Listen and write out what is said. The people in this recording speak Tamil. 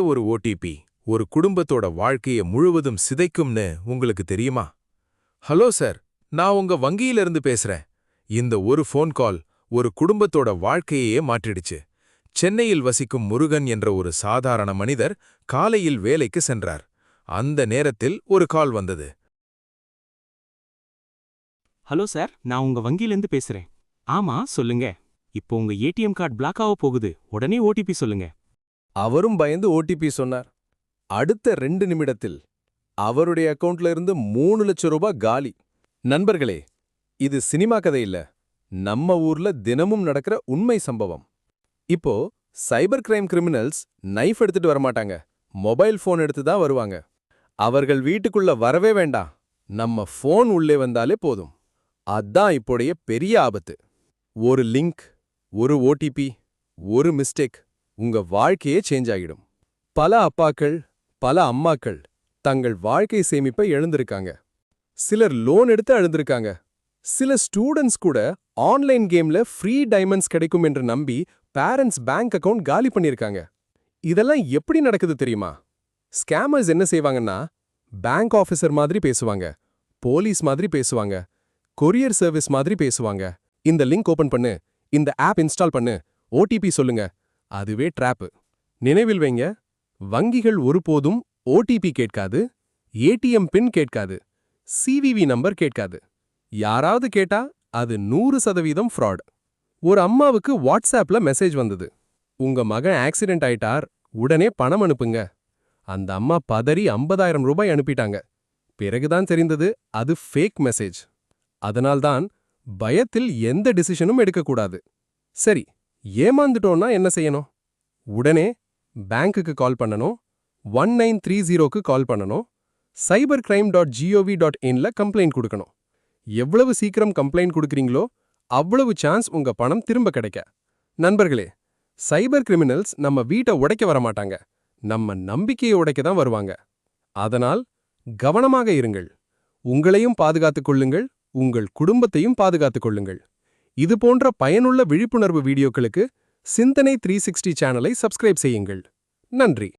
ஒரு ஓடிபி ஒரு குடும்பத்தோட வாழ்க்கைய முழுவதும் சிதைக்கும்னு உங்களுக்கு தெரியுமா? ஹலோ சார், நான் உங்க வங்கியிலிருந்து பேசுறேன். இந்த ஒரு ஃபோன் கால் ஒரு குடும்பத்தோட வாழ்க்கையே மாற்றிடுச்சு. சென்னையில் வசிக்கும் முருகன் என்ற ஒரு சாதாரண மனிதர் காலையில் வேலைக்கு சென்றார். அந்த நேரத்தில் ஒரு கால் வந்தது. ஹலோ சார், நான் உங்க வங்கியிலேருந்து பேசுறேன். ஆமா, சொல்லுங்க. இப்போ உங்க ஏடிஎம் கார்டு பிளாக் ஆக போகுது. உடனே ஓடிபி சொல்லுங்க. அவரும் பயந்து ஓடிபி சொன்னார். அடுத்த 2 நிமிடத்தில் அவருடைய அக்கவுண்ட்ல இருந்து 3 லட்சம் ரூபாய் காலி. நண்பர்களே, இது சினிமா கதை இல்ல, நம்ம ஊர்ல தினமும் நடக்கிற உண்மை சம்பவம். இப்போ சைபர் கிரைம் கிரிமினல்ஸ் நைஃப் எடுத்துட்டு வரமாட்டாங்க, மொபைல் போன் எடுத்து தான் வருவாங்க. அவர்கள் வீட்டுக்குள்ள வரவே வேண்டாம், நம்ம போன் உள்ளே வந்தாலே போதும். அதான் இப்போடைய பெரிய ஆபத்து. ஒரு லிங்க், ஒரு ஓடிபி, ஒரு மிஸ்டேக் உங்க வாழ்க்கையே சேஞ்ச் ஆகிடும். பல அப்பாக்கள், பல அம்மாக்கள் தங்கள் வாழ்க்கை சேமிப்பை இழந்திருக்காங்க. சிலர் லோன் எடுத்து அழுந்திருக்காங்க. சில ஸ்டூடெண்ட்ஸ் கூட ஆன்லைன் கேம்ல ஃப்ரீ டைமண்ட்ஸ் கிடைக்கும் என்று நம்பி பேரண்ட்ஸ் பேங்க் அக்கவுண்ட் காலி பண்ணிருக்காங்க. இதெல்லாம் எப்படி நடக்குது தெரியுமா? ஸ்கேமர்ஸ் என்ன செய்வாங்கன்னா, பேங்க் ஆஃபீஸர் மாதிரி பேசுவாங்க, போலீஸ் மாதிரி பேசுவாங்க, கொரியர் சர்வீஸ் மாதிரி பேசுவாங்க. இந்த லிங்க் ஓபன் பண்ணு, இந்த ஆப் இன்ஸ்டால் பண்ணு, ஓடிபி சொல்லுங்க. அதுவே ட்ராப்பு. நினைவில் வைங்க, வங்கிகள் ஒருபோதும் ஓடிபி கேட்காது, ஏடிஎம் பின் கேட்காது, சிவிவி நம்பர் கேட்காது. யாராவது கேட்டா அது 100% ஃப்ராட். ஒரு அம்மாவுக்கு வாட்ஸ்ஆப்ல மெசேஜ் வந்தது, உங்க மகன் ஆக்சிடென்ட் ஆயிட்டார், உடனே பணம் அனுப்புங்க. அந்த அம்மா பதறி 50,000 ரூபாய் அனுப்பிட்டாங்க. பிறகுதான் தெரிந்தது அது ஃபேக் மெசேஜ். அதனால்தான் பயத்தில் எந்த டிசிஷனும் எடுக்கக்கூடாது. சரி, ஏமாந்துட்டோம்னா என்ன செய்யணும்? உடனே பேங்க்குக்கு கால் பண்ணணும், 1930க்கு கால் பண்ணணும், cybercrime.gov.inல கம்ப்ளைண்ட் கொடுக்கணும். எவ்வளவு சீக்கிரம் கம்ப்ளைண்ட் கொடுக்கறீங்களோ அவ்வளவு சான்ஸ் உங்க பணம் திரும்ப கிடைக்க. நண்பர்களே, சைபர் கிரிமினல்ஸ் நம்ம வீட்டை உடைக்க வரமாட்டாங்க, நம்ம நம்பிக்கையை உடைக்க தான் வருவாங்க. அதனால் கவனமாக இருங்கள். உங்களையும் பாதுகாத்துக் கொள்ளுங்கள், உங்கள் குடும்பத்தையும் பாதுகாத்துக் கொள்ளுங்கள். இது போன்ற பயனுள்ள விழிப்புணர்வு வீடியோக்களுக்கு சிந்தனை 360 சேனலை சப்ஸ்கிரைப் செய்யுங்கள். நன்றி.